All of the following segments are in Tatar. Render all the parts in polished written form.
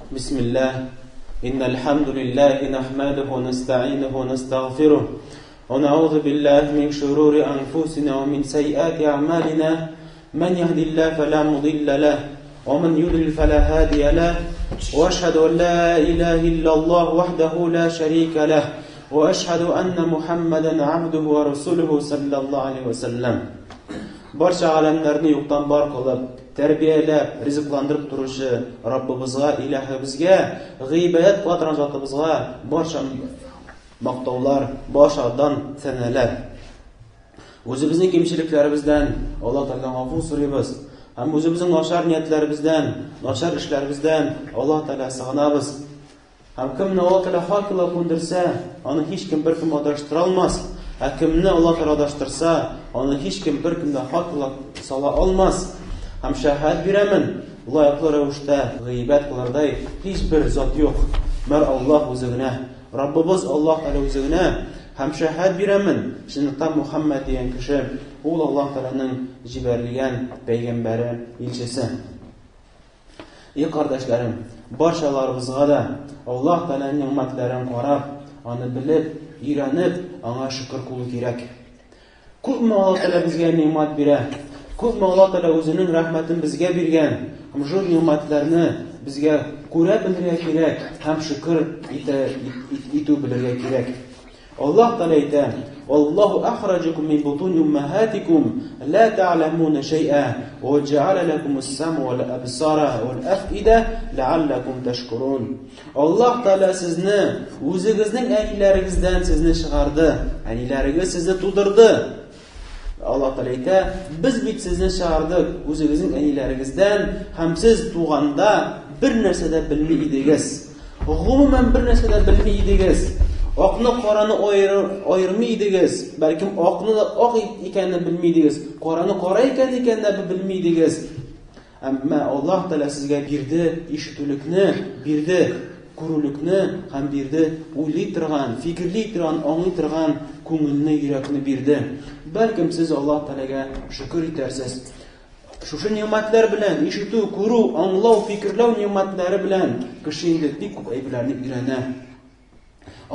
بسم الله إن الحمد لله نحمده ونستعينه ونستغفره ونعوذ بالله من شرور أنفسنا ومن سيئات أعمالنا من يهد الله فلا مضل له ومن يضلل فلا هادي له وأشهد أن لا إله إلا الله وحده لا شريك له وأشهد أن محمدا عبده ورسوله صلى الله عليه وسلم. Barcha alamlarni yo'qdan bor qilib, tarbiyalab, rizqlantirib turuvchi Rabbimizga, Ilahimizga, g'iybat qiladigan zotimizga barcha maqtovlar, boshdan sanalar. O'zimizning kamchiliklarimizdan Alloh taoladan afv so'raymiz. Ham o'zimizning noshar niyatlarimizdan, noshar ishlarimizdan Alloh taolo sig'inamiz. Ham kimni Alloh taolo haq qilib qo'ndirsa, uni hech kim bir kim adashtira olmas. Kimni Alloh taolo adashtirsa, uni hech kim bir kimda haq qilib sola olmas. Ham shahad beraman, loyiqli ravishda g'iybat qilarday hech bir zot yo'q. Mar Alloh o'zigina, Rabbimiz Alloh taolo o'zigina. Ham shahad beraman, shundan Muhammad degan kishi u Alloh taolaning jibarilgan payg'ambari, elchisi. Ey qardoshlarim, barchalarimizga da Alloh taolaning ne'matlarini qarab, uni bilib, o'rganib, anga shukr qilish kerak. Ko'pmi Alloh taolo bizga ne'mat beradi. Ko'pmi Alloh taolo o'zining rahmatini bizga bergan. Ham shu ne'matlarni bizga ko'ra bilirga kerak, ham shukr etib bilirga kerak. Alloh taolo aytadi: "Allohu akhrajakum min butun ummahatikum la ta'lamuna shay'an wa ja'ala lakum as-sam'a wal absara wal af'ida la'allakum tashkurun." Alloh taolo sizni o'zingizning aylaringizdan sizni chiqardi, aylaringiz sizni tug'dirdi. Alloh taolo aytadi: "Biz sizni chiqardik o'zingizning aylaringizdan, ham siz tug'anda bir narsada bilmaydingiz. Umuman bir narsada bilmaydingiz. Oqni qorani ayirmaydingiz, balkim oqni oq ekanini bilmaydingiz, qorani qora ekanini bilmaydingiz. Ammo Alloh taolo sizga berdi, eshituvlikni berdi, ko'ruvlikni ham berdi, o'ylay turgan, fikrlay turgan, anglay turgan ko'ngilni, yurakni berdi. Balkim siz Alloh taolaga shukr etarsiz. Shu ne'matlar bilan, eshituv, ko'ruv, anglov, fikrlav ne'matlari bilan kishi endi ko'p ayblarni o'rganadi.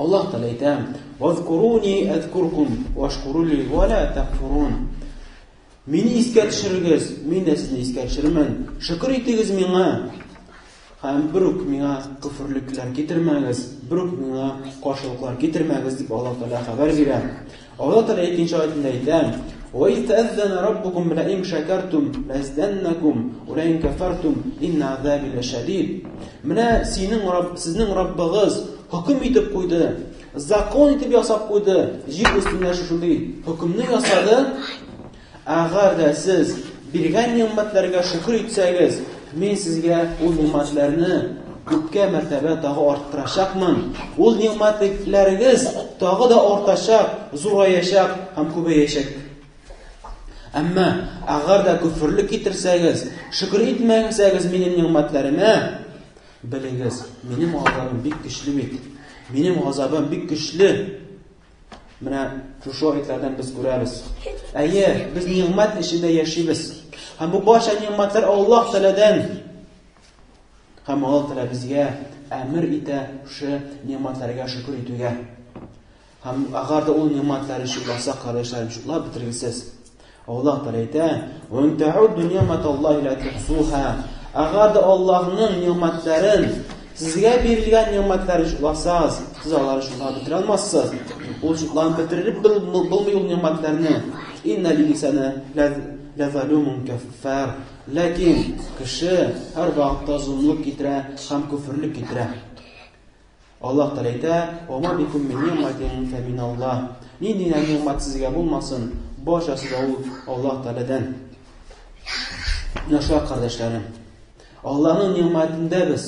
Alloh taolo aytadi: "Vazkuruni azkurkum washkuruli va la takfurun." Meni esga tushirgingiz, men de sizni esga tushiraman. Shukr etingiz menga. Ham biruk menga kufrliklar keltirmangiz, biruk menga qo'shilqlar keltirmangiz deb Alloh taolo xabar beradi. Alloh taolo ikkinchi oyatida aytadi: "Va ta'azzana robbukum la in shakartum lazdannakum va la in kafartum inna azabi lashadid." Mana sizning Robbingiz hukm etib qo'ydi, zakon etib yasab qo'ydi, yer ustida shunday hukmni yasadi. Agarda siz bergan ne'matlarga shukr etsangiz, men sizga u ne'matlarni ko'pga martaba tag'i orttirashaqman. U ne'matlaringiz tag'ida ortashaq, zo'rayashaq, ham ko'payashaq. Ammo agarda kufrlik keltirsangiz, shukr etmasangiz mening ne'matlarimga, bilingiz, mening azobim bek kuchli edi. Mening azobim bek kuchli. Mana shu oyatlardan biz ko'ramiz. Agar biz ne'mat ichida yashaymiz, ham bu boshqa ne'matlar Alloh taoladan, ham Alloh taolo bizga amr eta shu ne'matlarga shukr etishga. Ham agarda u ne'matlarni shuklasa qarashlarim shuklab bitirgisiz. Alloh taolo aytadi: "Va ta'uddu ni'matallahi la tuhsuha." Agarda Allohning ne'matlarini, sizga berilgan ne'matlarni shuklasangiz, siz ularni shuklab bitira olmassiz. U shuklab bitirib bo'lmaydi ne'matlarni. Innal insana lazalumun kaffar. Lekin kishi har vaqtda zulmlik keltira, ham kufrlik keltira. Alloh taolo aytadi: "Va ma bikum min ni'matin fa minalloh." Nini ne'mat sizga bo'lmasin, boshasi da Alloh taoladan. Nashar qardoshlarim, Allohning ne'matida biz,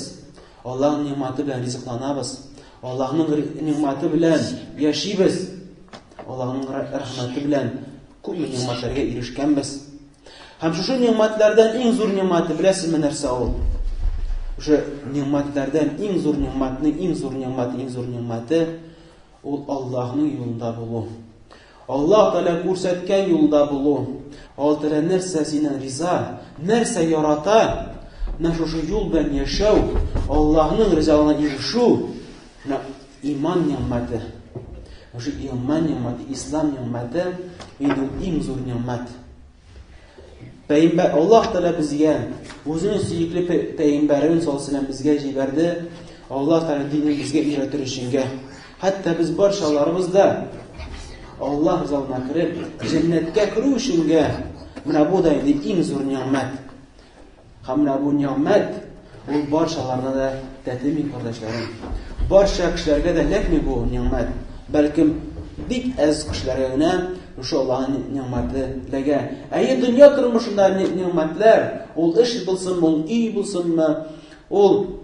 Allohning ne'mati bilan rizqlanamiz. Allohning ne'mati bilan yashaymiz. Allohning rahmati bilan ko'p ne'matlarga erishganmiz. Ham shu ne'matlardan eng zo'r ne'mati bilasizmi narsa u? O'sha ne'matlardan eng zo'r ne'mati u Allohning yo'lida bo'lu. Alloh taolo ko'rsatgan yo'lda bo'lu. Alloh taolo narsa seni rizo, narsa yarata, менә шушы юл белән яшәү, Аллаһның ризалыгына ирешү, иман нигъмәте. Шушы иман нигъмәте, ислам нигъмәте инде иң зур нигъмәт. Пәйгамбәр Аллаһ Тәгалә безгә үзенең сөекле пәйгамбәрен салсалам безгә җибәрде. Аллаһ Тәгалә динен безгә өйрәтер өчен. Хәтта без барчаларыбыз да Аллаһ ризалыгына киреп, җәннәткә керү өчен менә бу да инде иң зур нигъмәт. Һәм менә бу нигъмәт ул барчаларына да тәтеми кардәшләрем. Барча кешеләргә дә ләкми бу нигъмәт. Бәлкем бик әз кешеләргә генә шул Аллаһның нигъмәте ләгә. Әйе, дөнья тормышында нигъмәтләр, ул эш булсын, ул үй булсынмы, ул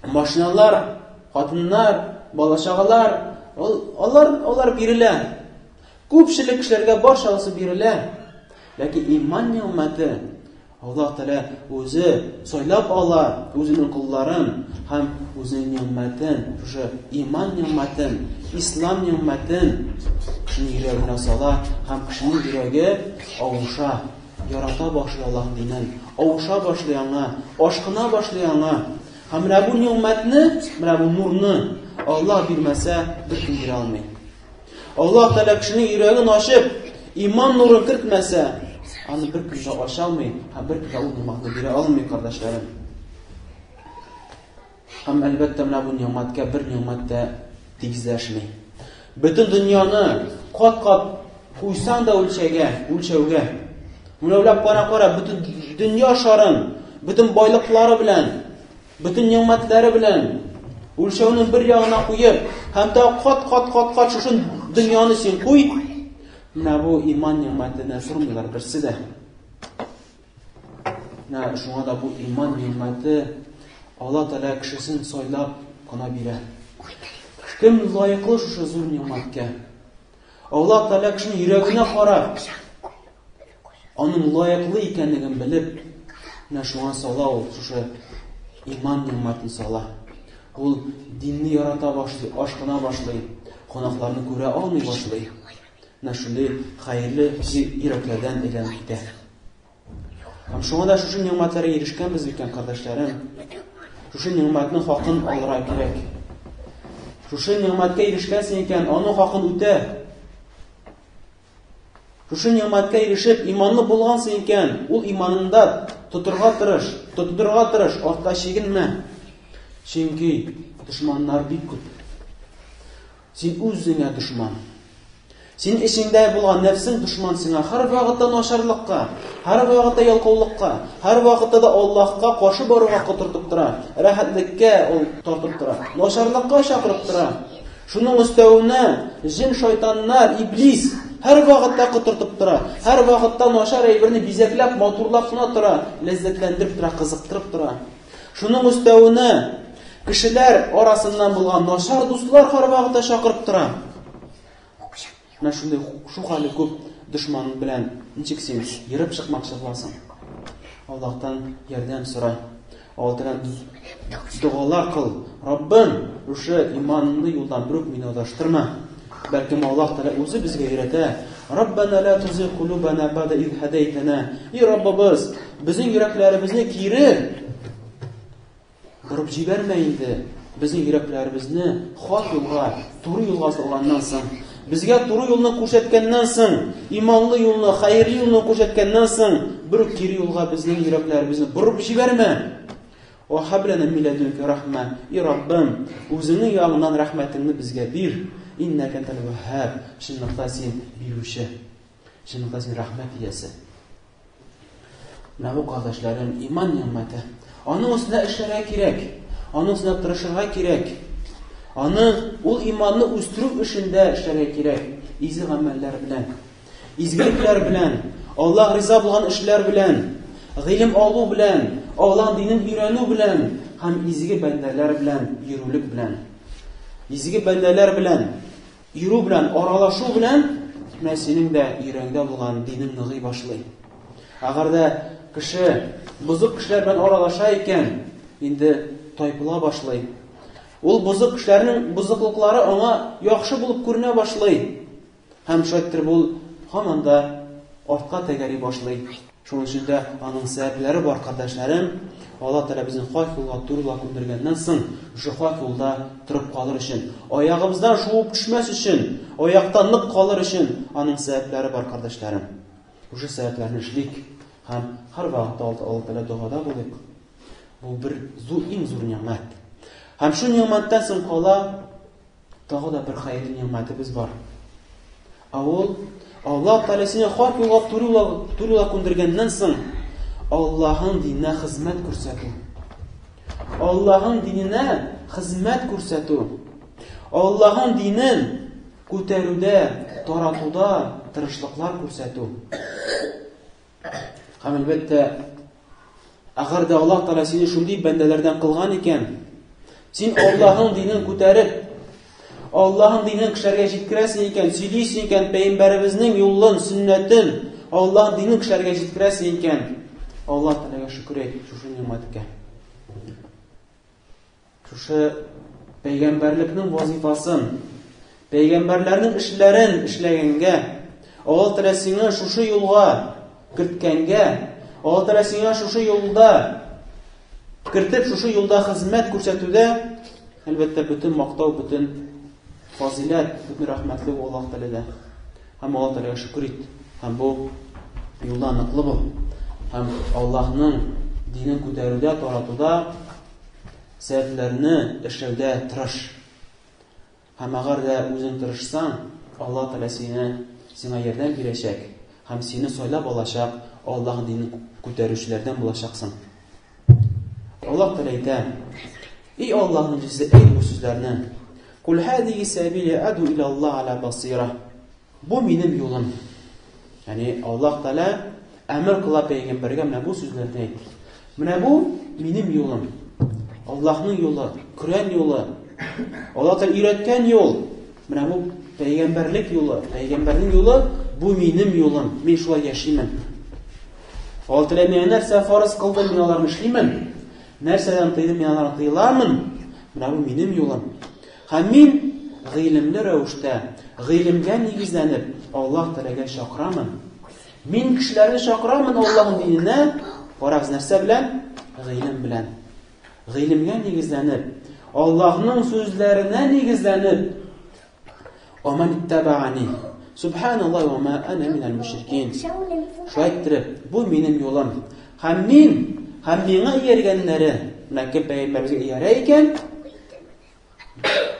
машиналар, хатыннар, бала-чагалар, алар бирелә. Күпчелек кешеләргә барчасы бирелә. Ләкин иман нигъмәте Аллаһ Тәгалә үзе сайлап ала үзенең кулларын һәм үзенең нигъмәтен, шушы иман нигъмәтен, ислам нигъмәтен кешенең йөрәгенә сала һәм кешенең йөрәге авыша, ярата башлый Аллаһ динен, авыша башлый аңа, ашкына башлый аңа. Һәм менә бу нигъмәтне, менә бу нурны Аллаһ бирмәсә, беркем бирә алмый. Аллаһ Тәгалә кешенең йөрәген ачып, иман нурын кертмәсә, аны беркем дә ача алмый, һәм беркем дә ул нигъмәтне бирә алмый, кардәшләрем. Һәм әлбәттә менә бу нигъмәткә бер нигъмәт тә тигезләшми. Бөтен дөньяны кат-кат куйсаң да үлчәүгә. Менә уйлап кара, бөтен дөнья шарын, бөтен байлыклары белән, бөтен нигъмәтләре белән үлчәүнең бер ягына куеп, һәм дә кат шушы дөньяны син куй. Менә бу иман нигъмәтенә тормыйлар берсе дә. Менә шуңа да бу иман нигъмәте Аллаһ Тәгалә кешесен сайлап кына бирә. Кем лаеклы шушы зур нигъмәткә? Аллаһ Тәгалә кешенең йөрәгенә карап, аның лаеклы икәнлеген белеп, менә шуңа сала ул шушы иман нигъмәтен сала. Ул динне ярата башлый, ашкына башлый, конакларны күрә алмый башлый. Менә шундый хәерле йөрәкләрдән әйләнеп китә. Һәм шуңа да шушы нигъмәтләргә ирешкәнбез икән, кардәшләрем. Шушы нигъмәтнең хакын алырга кирәк. Шушы нигъмәткә ирешкәнсең икән, аның хакын үтә. Шушы нигъмәткә ирешеп, иманлы булгансың икән, ул иманында тотырга тырыш, артка чигенмә. Чөнки дошманнар бик күп. Син үзеңә дошман. Син эчеңдә булган нәфсең дошман сиңа һәр вакытта начарлыкка, һәр вакытта ялкаулыкка, һәр вакытта да Аллаһка каршы баруга кытыртып тора, рәхәтлеккә ул тартып тора, начарлыкка чакырып тора. Шуның өстәвенә җин, шайтаннар, иблис һәр вакытта кытыртып тора, һәр вакытта начар әйберне бизәкләп, матурлап кына тора, ләззәтләндереп тора, кызыктырып тора. Шуның өстәвенә кешеләр арасыннан булган начар дуслар һәр вакытта чакырып тора. Менә шундый хәле күп дошман белән ничек син йөреп чыкмакчы буласың? Аллаһтан ярдәм сора. Алдан дуалар кыл. Раббым, шушы иманны юлдан бүрек мине адаштырма. Бәлкем Аллаһ Тәгалә үзе безгә өйрәтә. Раббана ла тузигh кулубана бa'da idh hadaytana. Раббыбыз, безнең йөрәкләребезне кире борып җибәрмә инде. Безнең йөрәкләребезне хак юлга, туры юлга салганнан соң, безгә туры юлны күрсәткәннән соң, иманлы юлны, хәерле юлны күрсәткәннән соң, бер кире юлга безнең йөрәкләребезне борып җибәрмә. Ва хаблана мин ладунка рахма. Раббым, үзеңнең ягыңнан рәхмәтеңне безгә бир. Иннәка антал ваххаб. Шуннакта син бирүче. Шуннакта син рәхмәт иясе. Менә бу кардәшләрем, иман нигъмәте. Аның өстенә эшләргә кирәк. Аның өстенә тырышырга кирәк. Аны ул иманны үстерү эшендә эшләргә кирәк. Изге гамәлләр белән, изгелекләр белән, Аллаһ риза булган эшләр белән, гыйлем алу белән, Аллаһ динен өйрәнү белән һәм изге бәндәләр белән йөрүлек белән. Изге бәндәләр белән йөрү белән, аралашу белән менә синең дә йөрәгеңдә булган динең ныгый башлый. Әгәр дә кеше бузык кешеләр белән аралаша икән, инде тайпыла башлый. Ул бузык кешеләрнең бузыклыклары аңа яхшы булып күренә башлый. Һәм шәттер бул һаман да артка тәгәри башлый. Шуның өчен дә аның сәбәпләре бар, кардәшләрем. Алла Тәгалә безне хак юлга турыла күндергәннән соң, шу хак юлда торып калыр өчен, аягыбыздан шуып төшмәс өчен, аяктан нык калыр өчен аның сәбәпләре бар, кардәшләрем. Шу сәбәпләрне эшлик һәм һәр вакытта Алла Тәгалә дугада булыйк. Бу бер иң зур ниъмәт. Һәм шу ниъмәттән соң кала тагы да бер хәйр ниъмәтебез бар. Ул Алла Тәгалә сине хак юлга турыла күндергәннән соң Аллаһның диненә хезмәт күрсәтү. Аллаһның диненә хезмәт күрсәтү. Аллаһның динен күтәрүдә, таратуда тырышлыклар күрсәтү. Һәм әлбәттә, әгәр дә Аллаһ Тәгалә сине шундый бәндәләрдән кылган икән, син Аллаһның динен күтәреп, Аллаһның динен кешеләргә җиткерәсең икән, сөйлисең икән, пәйгамбәребезнең юлын, сүннәтен, Аллаһның динен кешеләргә җиткерәсең икән, Аллаһ Тәгаләгә шөкер әйт шушы ниъмәткә. Шушы пәйгамбәрлекнең вазифасын, пәйгамбәрләрнең эшләрен эшләгәнгә, Аллаһ Тәгалә сине шушы юлга керткәнгә, Аллаһ Тәгалә сиңа шушы юлда кертеп, шушы юлда хезмәт күрсәтүдә, әлбәттә, бөтен мактау, бөтен фазилат, бөтен рәхмәтлек Аллаһ Тәгаләдә. Һәм Аллаһ Тәгаләгә шөкер ит. Һәм бу юлда ныклы бул. Һәм Аллаһның динен күтәрүдә, таратуда, сәбәпләрне эшләүдә тырыш. Һәм әгәр дә үзең тырышсаң, Аллаһ Тәгалә сиңа ярдәм бирәчәк. Һәм сине сайлап алачак, Аллаһның динен күтәрүчеләрдән булачаксың. Аллаһ Тәгалә әйтә: "И Аллаһның җизе, әйт бу сүзләрне. Кул хадиhi сабили аду иля Аллаһ аля басира." Бу минем юлым. Ягъни Аллаһ Тәгалә әмер кыла пәйгамбәргә менә бу сүзләрне әйт. Менә бу минем юлым. Аллаһның юлы, Коръән юлы. Аллаһ Тәгалә өйрәткән юл. Менә бу пәйгамбәрлек юлы, пәйгамбәрнең юлы, бу минем юлым. Мин шулай яшимен. Аллаһ Тәгалә миңа нәрсә фарыз кылды, мин аларны эшлимен. Нәрсәдән тыйды, мин аларны тыйламын. Менә бу минем юлым. Һәм мин гыйлемле рәвештә, гыйлемгә нигезләнеп, Аллаһ Тәгаләгә чакырамын. Мин кешеләрне чакырамын Аллаһның диненә, карагыз нәрсә белән? Гыйлем белән. Гыйлемгә нигезләнеп, Аллаһның сүзләренә нигезләнеп, "Оман иттабаани, субханаллаһи ва ма ана минал мушрикин." Шулай итеп, бу минем юлым. Һәм миңа ияргәннәре, менә кем пәйгамбәргә иярә икән,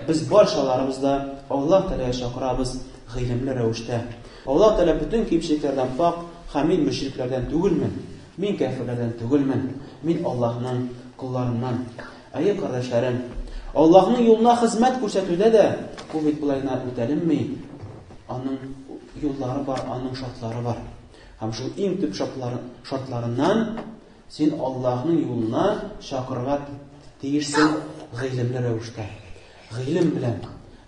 без баршаларыбыз да Аллаһ Тәгаләгә чакырабыз гыйлемле рәвештә. Аллаһ Тәгалә бүтән кимчелекләрдән пак, һәм мин мөшрикләрдән түгелмен. Мин кафирләрдән түгелмен. Мин Аллаһның кулларыннан. Әйе, кардәшләрем, Аллаһның юлына хезмәт күрсәтүдә дә бу бит булай гына үтәлмәй. Аның юллары бар, аның шартлары бар. Һәм шул иң төп шартларыннан син Аллаһның юлына чакырырга тиешсең гыйлемле рәвештә. Гыйлем белән.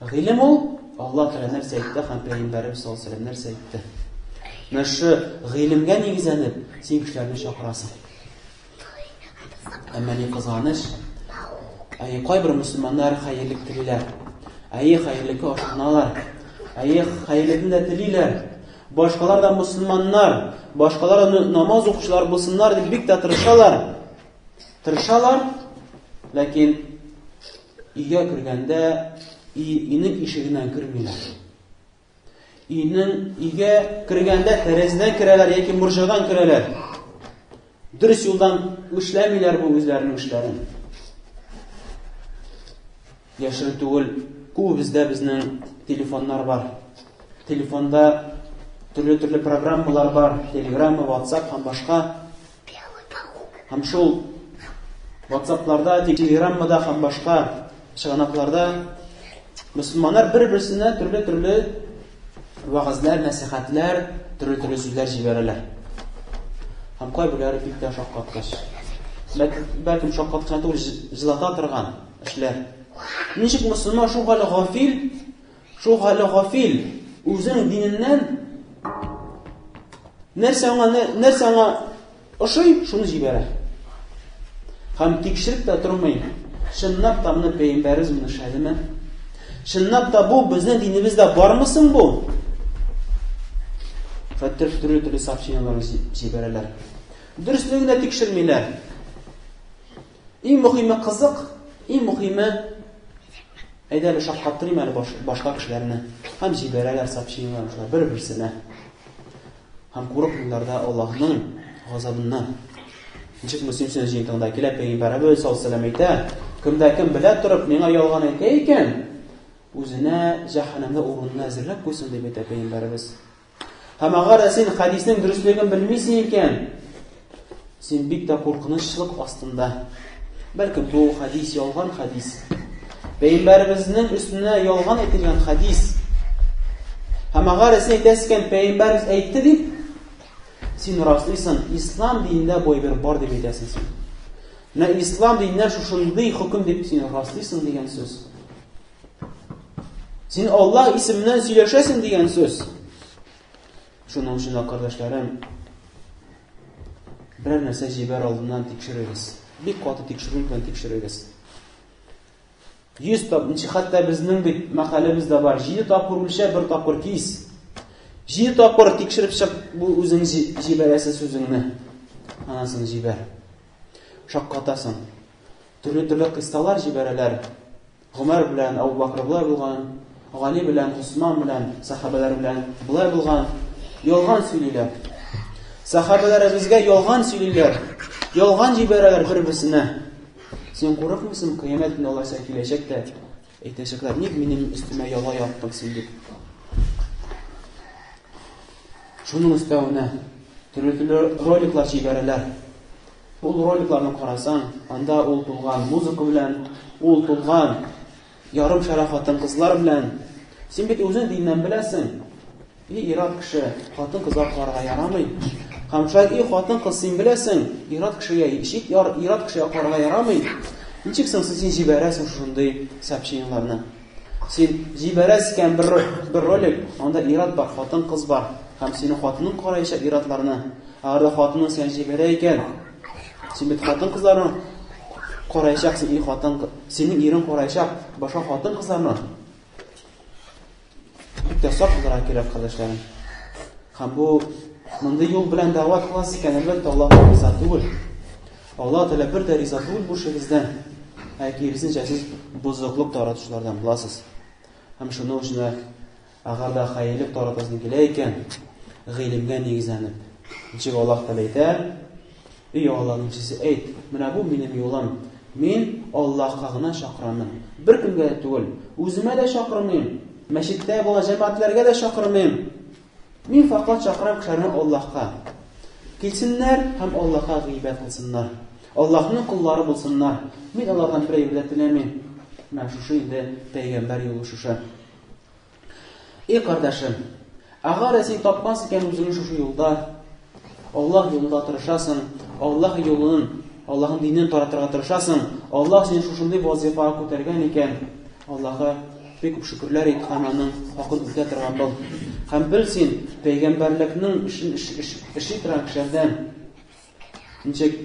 Гыйлем ул Аллаһ Тәгалә нәрсә әйтте һәм пәйгамбәребез саллаллаһу алейһи ва сәлләм нәрсә әйтте. Менә шу гыйлемгә нигезләнеп син кешеләрне чакырасың. Әмма ни кызганыч, кайбер мөселманнар хәерлек телиләр. Хәерлеккә ашкыналар. Хәерлекне дә телиләр. Башкалар да мөселманнар, башкалар да намаз укучылар булсыннар дип бик тә тырышалар. Ләкин өйгә кергәндә өйнең ишегеннән кермиләр. Өйгә кергәндә тәрәзәдән керәләр яки мурҗадан керәләр. Дөрес юлдан эшләмиләр бу үзләренең эшләрен. Яшерен түгел, күбебездә безнең телефоннар бар. Телефонда төрле программалар бар. Telegram, WhatsApp һәм башка. Һәм шул WhatsApp-ларда, Telegram-да һәм башка чыганакларда мөселманнар бер-берсенә төрле вагызлар, насихатлар, төрле сүзләр җибәрәләр. Һәм кайберләре бик тә шаккаткыч. Бәлкем шаккаткыч түгел, җылата торган эшләр. Ничек мөселман шул хәле гафил, үзенең диненнән нәрсә аңа ошый, шуны җибәрә. Һәм тикшереп тә тормый. Чынлап та моны пәйгамбәрбез моны эшләдеме? Чынлап та бу безнең динебездә бармы соң бу? Төрле сообщениялар җибәрәләр. Дөрестлеген дә тикшермиләр. Иң мөһиме кызык, иң мөһиме әйдәле шаккаттырыйм әле башка кешеләрне. Һәм җибәрәләр сообщениялар шулар бер-берсенә. Һәм курыкмыйлар да Аллаһның газабыннан. Ничек Мөслим сүнәтендә килә Пәйгамбәрбез саллаллаху алейһи ва сәллям әйтә, кемдә кем белә торып миңа ялган әйтә икән, үзенә җәһәннәмдә урынны әзерләп куйсын дип әйтә Пәйгамбәрбез. Һәм агар син хадиснең дөрестлеген белмисең икән, син бик тә куркынычлык астында. Бәлки бу хадис ялган хадис. Пәйгамбәрбезнең өстенә ялган әйтелгән хадис. Һәм агар син әйтәсең Пәйгамбәрбез әйтте дип, син раслыйсың, ислам динендә бу бер бар дип әйтәсең син. Менә ислам динендә шушындый хөкем дип син раслыйсың дигән сүз. Син Аллаһ исеменнән сөйләшәсең дигән сүз. Шуның өчен, кардәшләрем, берәр нәрсә җибәр алдыннан тикшерегез. Бик каты тикшерү белән тикшерегез. 100 тапкыр, хәтта безнең бит мәкалебездә бар, 7 тапкыр үлчә, 1 тапкыр кис. 7 тапкыр тикшереп чык бу үзең җибәрәсе сүзеңне. Анасын җибәр. Шаккатасың. Төрле кысталар җибәрәләр. Гомәр белән Абу Бакр булай булган, Гали белән Усман белән, сахабалар белән булай булган. Ялган сөйлиләр. Сахабалар безгә ялган сөйлиләр. Ялган җибәрәләр бер-берсенә. Син курыкмыйсың, кыямәт көне Аллаһ сиңа киләчәк тә әйтәчәкләр, ник минем өстемә яла яптың син дип. Шуның өстәвенә төрле роликлар җибәрәләр. Ул роликларны карасаң, анда ул тулган музыка белән, ул тулган ярым шара хатын-кызлар белән. Син бит үзең диннән беләсең. Ират кеше хатын-кызга карарга ярамый. Һәм шулай хатын-кыз син беләсең, ират кешегә ират кешегә карарга ярамый. Ничек син җибәрәсең шундый сообщенияларны? Син җибәрәсең бер ролик, анда ират бар, хатын-кыз бар. Һәм синең хатының караячак иратларны. Агар да хатының син җибәрә икән, син бит хатын-кызларны караячаксың, хатын, синең ирең караячак башка хатын-кызларны. Бик тә сак булырга кирәк, кардәшләрем. Һәм бу мондый юл белән дәгъват кыласыз икән, әлбәттә Аллаһ риза түгел. Аллаһ Тәгалә бер дә риза түгел бу эшегездән. Киресенчә сез бузыклык таратучылардан буласыз. Һәм шуның өчен агар да хәерлек таратасың килә икән, гыйлемгә нигезләнеп. Ничек Аллаһ Тәгалә әйтә? "Эй Аллаһның кешесе, әйт, менә бу минем юлым. Мин Аллаһка гына чакырамын. Бер кемгә дә түгел, үземә дә чакырмыйм, мәчеттә булган җәмәгатьләргә дә чакырмыйм. Мин фақат чакырам кешеләрне Аллаһка. Килсеннәр һәм Аллаһка гыйбадәт кылсыннар. Аллаһның куллары булсыннар. Мин Аллаһтан бер ибадәт теләмим." Менә шушы инде пәйгамбәр юлы шушы. Кардәшем, агар син тапкансың икән үзеңне шушы юлда, Аллаһ юлында тырышасың, Аллаһ юлын, Аллаһның динен таратырга тырышасың, Аллаһ сине шушындый вазифага күтәргән икән, Аллаһка бик күп шөкерләр әйт, һәм аның хакын үтә торган бул. Һәм бел син пәйгамбәрлекнең эши торган кешеләрдән. Ничек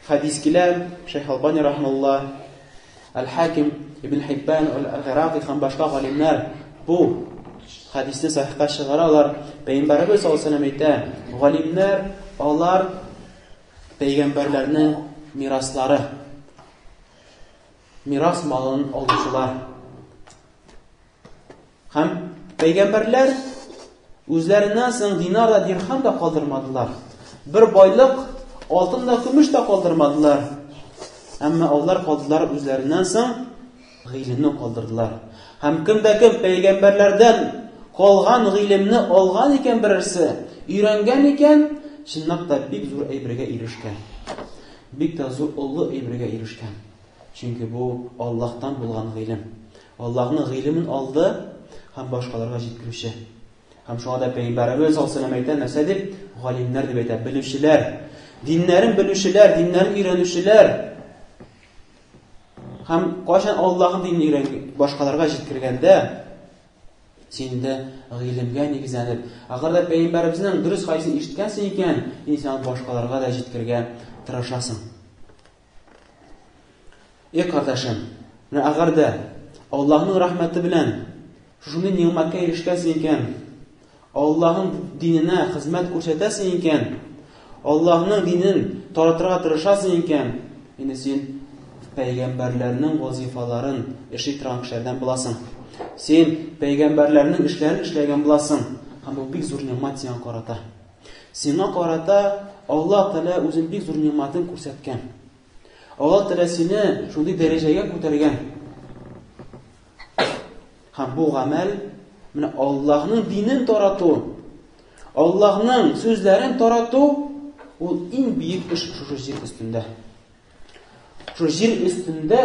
хадис килә, Шейх Албани рахмаллаһ, Аль-Хаким Ибн Хиббан Аль-Гираки һәм башка галимнәр бу хадисне сахихка чыгаралар. Пәйгамбәрбез саллаллаху алейһи ва сәллям әйтә, галимнәр алар пәйгамбәрләрнең мираслары, мирас малын алучылар. Һәм пәйгамбәрләр үзләреннән соң динар да дирхам да калдырмадылар. Бер байлык, алтын да көмеш тә калдырмадылар. Әмма алар калдылар үзләреннән соң гыйлемне калдырдылар. Һәм кем пәйгамбәрләрдән калган гыйлемне алган икән берсе, өйрәнгән икән, чынлап та бик зур әйбергә ирешкән. Бик тә зур олы әйбергә ирешкән. Чөнки бу Аллаһтан булган гыйлем. Аллаһның гыйлемен алды һәм башкаларга җиткерүче. Һәм шуңа да Пәйгамбәрбез саллаллаху алейһи ва сәллям әйтә, нәрсә дип? Галимнәр дип әйтә, белүчеләр, диннәрен белүчеләр, диннәрен өйрәнүчеләр. Һәм кайчан Аллаһның динен өйрәнгән, башкаларга җиткергәндә, син дә гыйлемгә нигезләнеп, агар да Пәйгамбәрбезнең дөрес хадисен ишеткәнсең икән, инсан башкаларга да җиткергә тырышасың. Кардәшем, агар да Аллаһның рәхмәте белән шундый ниъмәткә ирешкәнсең икән, Аллаһның диненә хезмәт күрсәтәсең икән, Аллаһның динен таратырга тырышасың икән, инде син пәйгамбәрләрнең вазифаларын эшли торган кешеләрдән буласың. Син пәйгамбәрләрнең эшләрен эшләгән буласың. Һәм бу бик зур ниъмәт сиңа карата. Сиңа карата Аллаһ Тәгалә үзен бик зур ниъмәтен күрсәткән. Аллаһ Тәгалә сине шундый дәрәҗәгә күтәргән. Һәм бу гамәл менә Аллаһның динен тарату, Аллаһның сүзләрен тарату, ул иң бийек эш шушы җир өстендә. Шу җир өстендә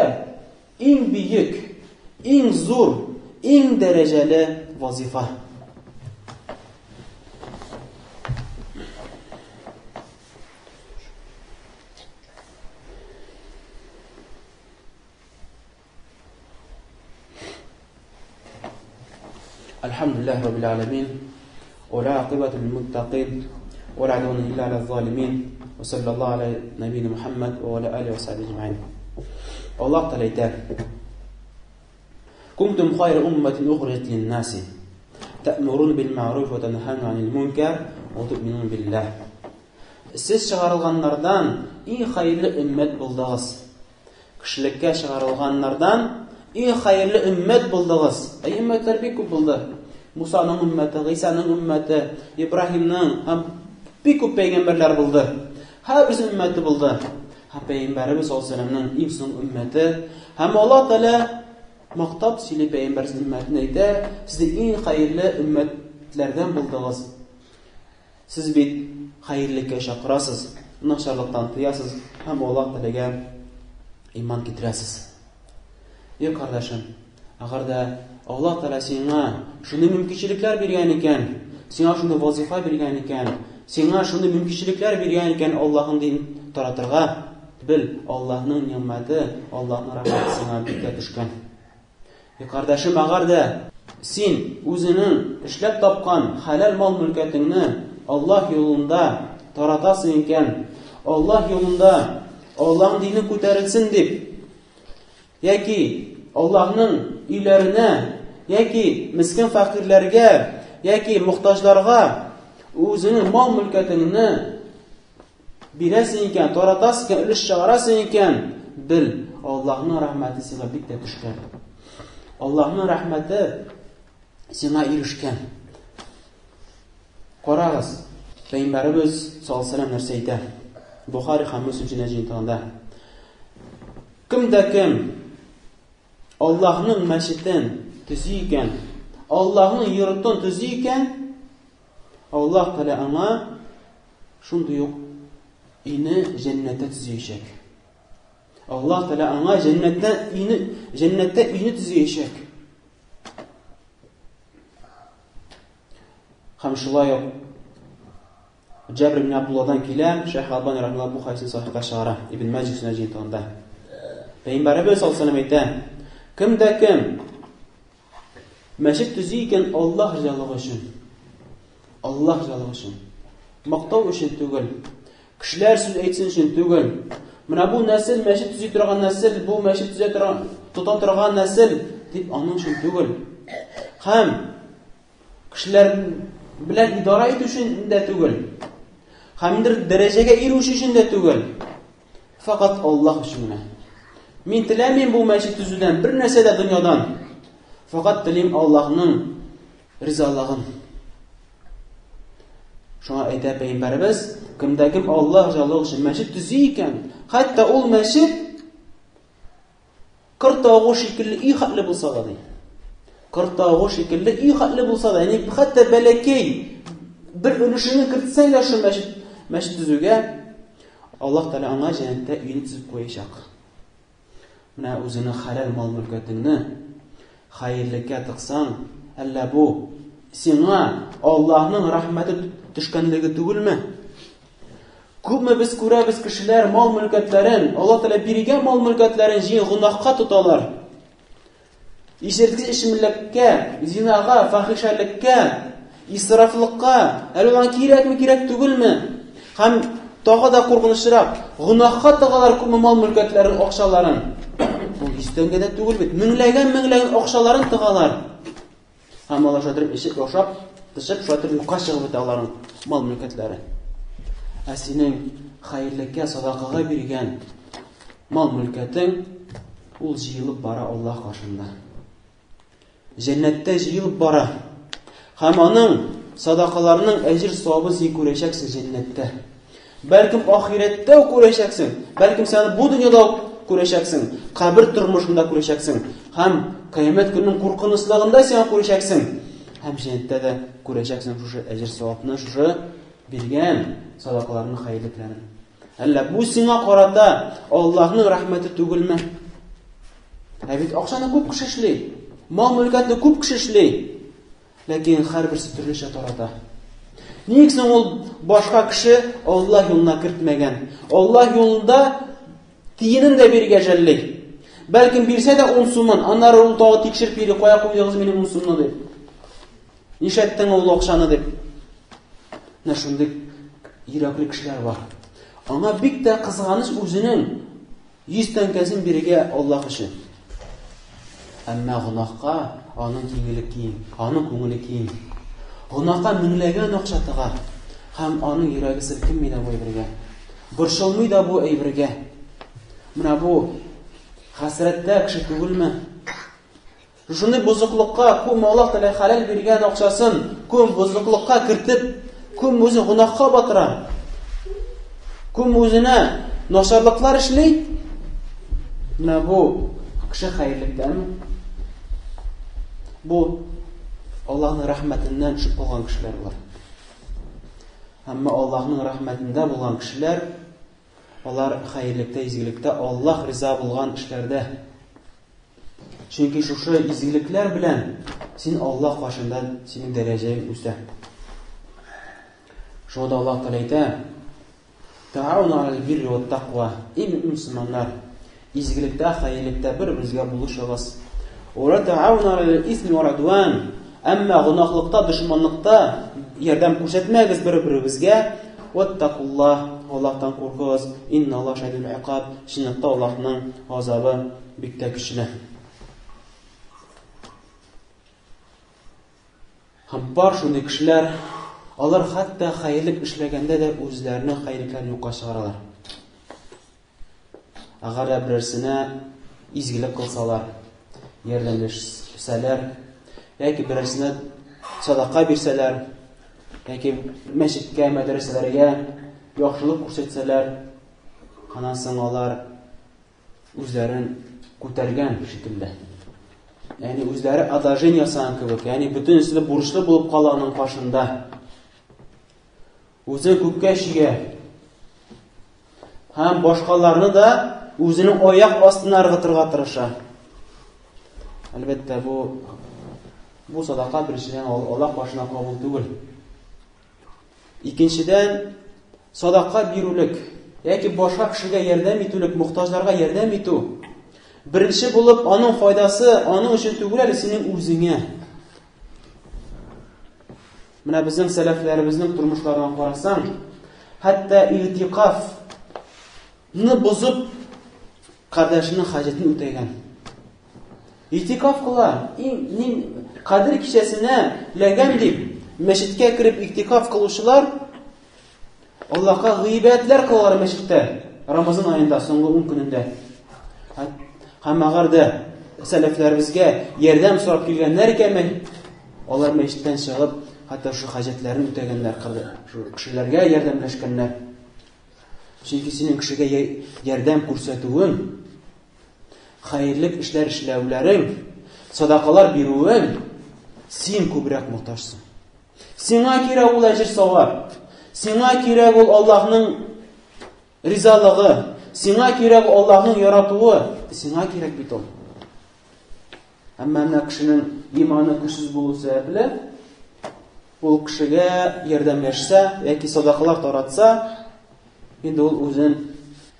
иң бийек, иң зур, иң дәрәҗәле вазифа. Алхамдулиллахи раббил аламин, ва ла акибату лил муттақин, ва ла удвана илля аля залимин, ва саллаллаху аля набийина Мухаммад ва аля алиhi ва сахбихи аджмаин. Аллаһ Тәгалә әйтә: Kuntum khayra ummatin ukhrijat lin-nasi ta'muruna bil ma'ruf wa tanhauna 'anil munkar wa tu'minuna billah. Сез чыгарылганнардан иң хәерле өммәт булдыгыз. Кешелеккә чыгарылганнардан иң хәерле өммәт булдыгыз. Өммәтләр бик күп булды. Мусаның өммәте, Гыйсаның өммәте, Ибраһимның һәм бик күп пәйгамбәрләр булды. Һәр өммәте булды. Һәм пәйгамбәрбез саллаллаһу алейһи ва сәлламның иң соңгы өммәте. Һәм Аллаһ Тәгалә мактап сөйли пәйгамбәрбез өммәтенә әйтә: Сез иң хәерле өммәтләрдән булдыгыз. Сез бит хәерлеккә чакырасыз, начарлыктан тыясыз һәм Аллаһ Тәгаләгә иман китерәсез. Кардәшем, агар да Аллаһ Тәгалә сиңа шундый мөмкинчелекләр биргән икән, сиңа шундый вазифа биргән икән, сиңа шундый мөмкинчелекләр биргән икән Аллаһның дин таратырга, бил, Аллаһның ниъмәте, Аллаһның рәхмәте сиңа бик төшкән. Кардәшем, агар да син үзеңнең эшләп тапкан хәлал мал-мөлкәтеңне Аллаһ юлында таратасың икән, Аллаһ юлында Аллаһның дине күтәрелсен дип, яки Аллаһның өйләренә, яки мискин фәкыйрьләргә, яки мохтаҗларга үзеңнең мал-мөлкәтеңне бирәсең икән, таратасың икән, өлеш чыгарасың икән, бил, Аллаһның рәхмәте сиңа бик тә төшкән. Аллаһның рәхмәте сиңа ирешкән. Карагыз, Пәйгамбәрбез саллаллаһу алейһи ва сәллям нәрсә әйтә? Бухари һәм Муслим җинтагында. Кемдә кем Аллаһның мәчетен төзи икән, Аллаһның йортын төзи икән, Аллаһ Тәгалә аңа шундый ук өйне җәннәттә төзиячәк. Аллаһ Тәгалә аңа җәннәттә өйне төзиячәк. Һәм шулай ук Җабр ибн Абдулладан килә, Шәйх Албани рахимахуллаһ бу хәдисне сахихка чыгара, Ибн Маҗид җинтагында. Пәйгамбәрбез саллаллаһу алейһи ва сәллям әйтә: Кемдә кем мәчет төзи икән Аллаһ ризалыгы өчен, Аллаһ ризалыгы өчен, мактау өчен түгел, кешеләр сүз әйтсен өчен түгел. Менә бу нәсел мәчет төзи торган нәсел, бу мәчет төзә торган, тота торган нәсел дип аның өчен түгел. Һәм кешеләр белән идара итү өчен дә түгел. Һәм дәрәҗәгә ирешү өчен дә түгел. Фақат Аллаһ өчен генә. Мин теләмим бу мәчет төзүдән бер нәрсә дә дөньядан. Фақат телим Аллаһның ризалыгын. Шуңа әйтә Пәйгамбәрбез, кемдә кем Аллаһ ризалыгы өчен мәчет төзи икән, хәтта ул мәчет кыртаугы шикелле үй хәтле булса да, кыртаугы шикелле үй хәтле булса да, яни хәтта бәләкәй бер өлешеңне кертсәң дә шул мәчет төзүгә, Аллаһ Тәгалә аңа җәннәттә өйне төзеп куячак. Менә үзеңнең хәлал мал-мөлкәтеңне хәерлеккә тыксаң, әллә бу сиңа Аллаһның рәхмәте төшкәнлеге түгелме? Күпме без күрәбез кешеләр мал-мөлкәтләрен, Аллаһ Тәгалә биргән мал-мөлкәтләрен гынаһка тоталар. Ишерткеч эшмәлеккә, зинага, фахишәлеккә, исрафлыкка, әле кирәк түгелме? Һәм тагы да куркынычрак, гынаһка тыгалар күпме мал-мөлкәтләрен, акчаларын. Бу истәнгә дә түгел бит. Меңләгән акчаларын тыгалар. Һәм алар шатырып эчеп, ашап, тышып, шатыр юкка чыгып бетә аларның мал-мөлкәтләре. Ә синең хәерлеккә, садакага биргән мал-мөлкәтең ул җыелып бара Аллаһ каршында. Җәннәттә җыелып бара. Һәм аның садакаларының әҗр-савабын син күрәчәксең җәннәттә. Бәлкем ахирәттә күрәчәксең, бәлкем сәне бу дөньяда күрәчәксең, кабер тормышында күрәчәксең, һәм кыямәт көненең куркынычлыгында син күрәчәксең, һәм җәннәттә дә күрәчәксең шушы әҗр-савабны, шушы биргән садакаларның хәерлекләрен. Әллә бу сиңа карата Аллаһның рәхмәте түгелме? Ә бит акчаны күп кеше эшли, мал-мөлкәтне күп кеше эшли, ләкин һәрберсе төрлечә тарата. Ник соң ул башка кеше Аллаһ юлына кертмәгән? Аллаһ юлында тиенен дә биргә жәлли. Бәлкем бирсә дә 10 сумын, аннары ул тагы тикшереп йөри, кая куйдыгыз минем 10 сумны дип. Нишәттең ул акчаны дип. Менә шундый йөрәкле кешеләр бар. Аңа бик тә кызганыч үзенең 100 тәңкәсен бирергә Аллаһ өчен. Әмма гынаһка аның киңеле киң, аның күңеле киң. Гынаһка меңләгән акча тыга, һәм аның йөрәге селкенми дә бу әйбергә. Борчылмый да бу әйбергә. Менә бу хәсрәттә кеше түгелме? Шундый бозыклыкка, күп Аллаһ Тәгалә халал биргән акчасын, күп бозыклыкка кертеп, күп үзен гынаһка батыра. Күп үзенә начарлыклар эшли. Менә бу кеше хәерлектәме? Бу Аллаһның рәхмәтеннән төшеп калган кешеләр булар. Әмма Аллаһның рәхмәтендә булган кешеләр, алар хәерлектә, изгелектә, Аллаһ риза булган эшләрдә. Чөнки шушы изгелекләр белән син Аллаһ каршында синең дәрәҗәң үсә. Шуңа да Аллаһ Тәгалә әйтә: "Тәгауну алал бирри ват тақва", мөселманнар, изгелектә, хәерлектә бер-берегезгә булышыгыз. Ва тәгауну алал исми вал удван, әмма гынаһлыкта, дошманлыкта ярдәм күрсәтмәгез бер-берегезгә. Ваттакуллаһ, Аллаһтан куркыгыз. Инналлаһ шадидул иқаб, чынлыкта Аллаһның газабы бик тә көчле. Һәм бар шундый кешеләр, алар хәтта хәерлек эшләгәндә дә үзләренең хәерлекләрен юкка чыгаралар. Әгәр берсенә изгелек кылсалар, ярдәмләшсәләр, яки берсенә садака бирсәләр, яки мәчеткә, мәдрәсәләргә яхшылык күрсәтсәләр, аннан соң алар үзләрен күтәргән шикелле. Ягъни үзләре одолжение ясаган кебек, ягъни бөтенесе бурычлы булып кала аның каршында. Үзен күккә чигә. Һәм башкаларны да үзенең аяк астына ыргытырга тырыша. Әлбәттә бу садака беренчедән Аллаһ башына кабул түгел. Икенчедән садака бирүлек яки башка кешегә ярдәм итүлек, мохтаҗларга ярдәм итү. Беренче булып аның файдасы аның өчен түгел, әле синең үзеңә. Менә безнең сәләфләребезнең тормышларына карасаң, хәтта илтикафны бозып кардәшенең хаҗәтен үтәгән. Илтикаф кыла, кадер кичәсенә ләгәм дип мәчеткә кирип илтикаф кылучылар Аллаһка гыйбәтләр кылалар мәчеттә Рамазан аенда, соңгы 10 көнендә. Һәм әгәр дә сәләфләребезгә ярдәм сорап килгәннәр икәнме, алар мәчеттән чыгып, хәтта шу хаҗәтләрен үтәгәннәр, шу кешеләргә ярдәмләшкәннәр. Чөнки синең кешегә ярдәм күрсәтүең, хәерлек эшләр эшләүләрең, садакалар бирүең, син күбрәк мохтаҗсың. Сиңа кирәк ул әҗр савап. Сиңа кирәк ул Аллаһның ризалыгы. Сиңа кирәк Аллаһның яратуы. Сиңа кирәк бит ул. Әмма менә кешенең иманы көчсез булу сәбәпле ул кешегә ярдәмләшсә яки садакалар таратса, инде ул үзен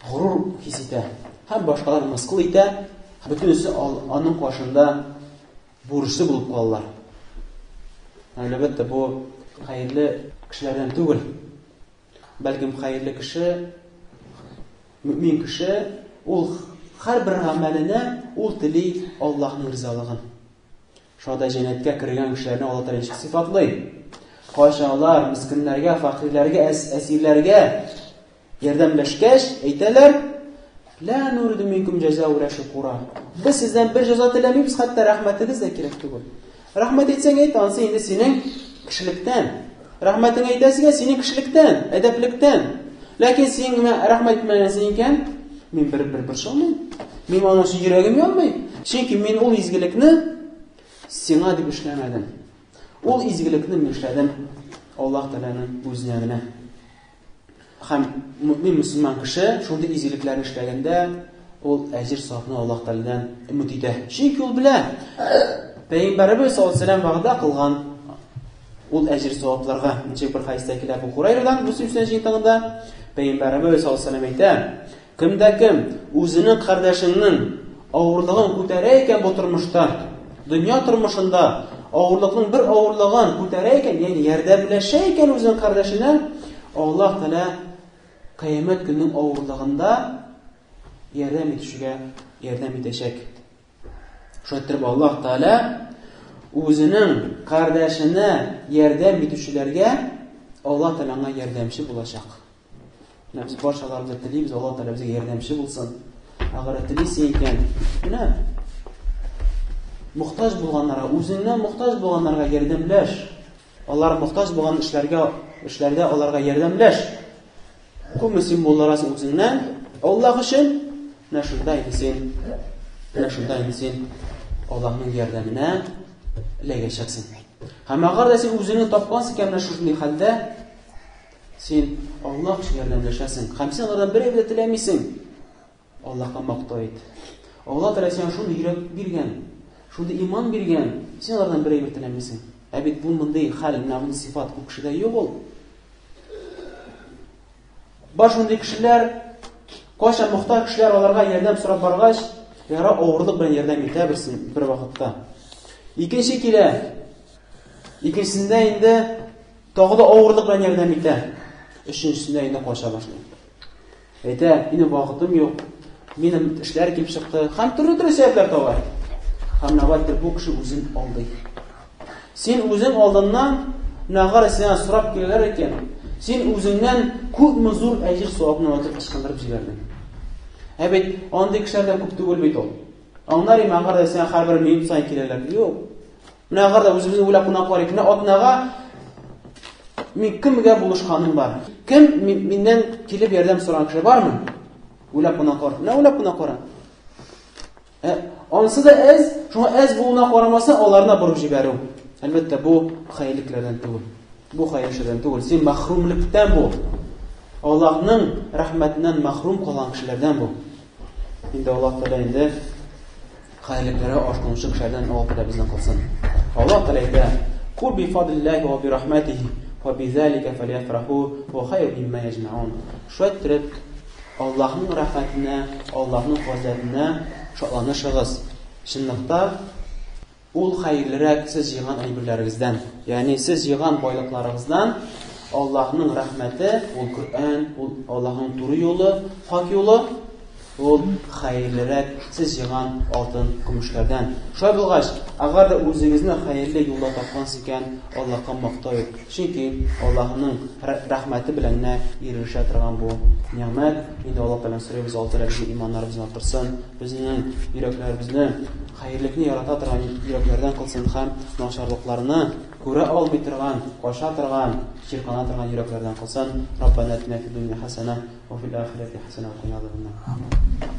горур хис итә. Һәм башкалар мыскыл итә. Бөтенесе аның каршында бурычлы булып калалар. Әлбәттә бу хәерле кешеләрдән түгел. Бәлкем хәерле кеше, мөмин кеше, ул һәрбер гамәленә ул тели Аллаһның ризалыгын. Шунда җәннәткә кергән кешеләрне Алла Тәгалә ничек сыйфатлый? Кайшалар мискиннәргә, фақирләргә, әсирләргә ярдәмләшкәч, әйтәләр: "Ла нуриду минкум җазаа ва шукура." Без сездән бер җәза теләмибез, хәтта рәхмәтегез дә кирәк түгел. Рәхмәт әйтсәң әйт, ансы инде синең кешелектән. Рәхмәтең әйтәсегә синең кешелектән, әдәплектән. Ләкин син рәхмәт мәгънәсе икән, мин бер шулмын. Мин аның өчен йөрәгем янмый. Чөнки мин ул изгелекне сиңа дип эшләмәдем. Ул изгелекне мин эшләдем Аллаһ Тәгаләнең үзенә генә. Һәм мөмин мөселман кеше шундый изгелекләрне эшләгәндә ул әҗир савабын Аллаһ Тәгаләдән өмид итә. Чөнки ул белә, Пәйгамбәрбез саллаллаһу алейһи ва сәллям вәгъдә кылган ул әҗир савапларга. Ничек бер хәдистә килә Абу Хурайрадан Муслим сәнәдендә Пәйгамбәрбез саллаллаһу алейһи ва сәллям әйтә: "Кемдә-кем үзенең кардәшенең авырлыгын күтәрә икән бу тормышта, дөнья тормышында авырлыкның бер авырлыгын күтәрә икән, ягъни ярдәмләшә икән үзенең кардәшенә, Аллаһ Тәгалә кыямәт көннең авырлыгында ярдәм итүчегә ярдәм итәчәк." Шуңа Аллаһ Тәгалә үзенең кардәшенә ярдәм итүчеләргә Аллаһ Тәгаләгә ярдәмче булачак. Без барчаларыбыз телибез, Аллаһ Тәгалә безгә ярдәмче булсын. Агар телисең икән, менә мохтаҗ булганнарга, үзеңнән мохтаҗ булганнарга ярдәмләш. Алар мохтаҗ булган эшләрдә аларга ярдәмләш. Күпме син буларасың үзеңнән Аллаһ өчен, менә шунда инде син Аллаһның ярдәменә эләгәчәксең. Һәм агар да син үзеңне тапкансың икән менә шундый хәлдә, син Аллаһ өчен ярдәмләшәсең. Һәм син алардан бер әйбә теләмисең. Аллаһка мактау ит. Аллаһ Тәгалә сиңа шундый йөрәк биргән, шундый иман биргән, син алардан бер әйбә теләмисең. Ә бит бу мондый хәл, мондый сифат күп кешедә юк ул. Баш шундый кешеләр, кайчан мохтаҗ кешеләр аларга ярдәм сорап баргач, яра авырлык белән ярдәм итә бер вакытта. Икенче килә. Икенчесендә инде тагы да авырлык белән ярдәм итә. Өченчесендә инде кача башлый. Әйтә: "Минем вакытым юк. Минем эшләр килеп чыкты." Һәм төрле сәбәпләр табар. Һәм наваттыр бу кеше үзен алдый. Син үзең алдыннан нагар сиңа сорап киләләр икән. Син үзеңнән күпме зур әҗир савабны алып ышкындырып җибәрдең. Ә бит андый кешеләрдән күп түгел бит ул. Аннар имагар да сиңа һәрбер минут саен киләләр. Юк. Менә агар да үзебезне уйлап кунаклар икән, атнага мин кемгә булышканым бар? Кем миннән килеп ярдәм сораган кеше бармы? Уйлап кунаклар. Менә уйлап кунаклар. Ансы да шуңа булуына карамаса, аларына бурып җибәрү. Әлбәттә бу хәйрлекләрдән түгел. Бу хәйрлекләрдән түгел. Син мәхрумлыктан бу. Аллаһның рәхмәтеннән мәхрум калган кешеләрдән бу. Инде Аллаһ Тәгалә инде хәйрлекләре ашкынучы кешеләрдән Аллаһ Тәгалә безне кылсын. Аллаһ Тәгалә әйтә: "Кул би фадлиллаһи ва би рахматихи ва би залика фальяфраху ва хайру мимма яҗмаун." Шуәттер Аллаһның рәхмәтенә, Аллаһның фазилатына шатланышыгыз. Чынлыкта ул хәерлерәк сез җыйган әйберләрегездән, ягъни сез җыйган байлыкларыгыздан Аллаһның рәхмәте, ул Коръән, ул Аллаһның туры юлы, хак юлы, ул хәерлерәк сез җыйган алтын, көмешләрдән. Шулай булгач, агар да үзегезне хәерле юлда тапкансыз икән, Аллаһка мактау ит. Чөнки Аллаһның рәхмәте белән генә ирешә торган бу ниъмәт. Инде Аллаһ Тәгалә сорыйбыз, Аллаһ Тәгалә безнең иманнарыбызны арттырсын, безнең йөрәкләребезне хәерлекне ярата торган йөрәкләрдән кылсын һәм начарлыкларны күрә алмый торган, каша торган, чиркана торган йөрәкләрдән кылсын. Раббана атина фид дунья хасана ва фил ахирати хасана ва кина азабан нар.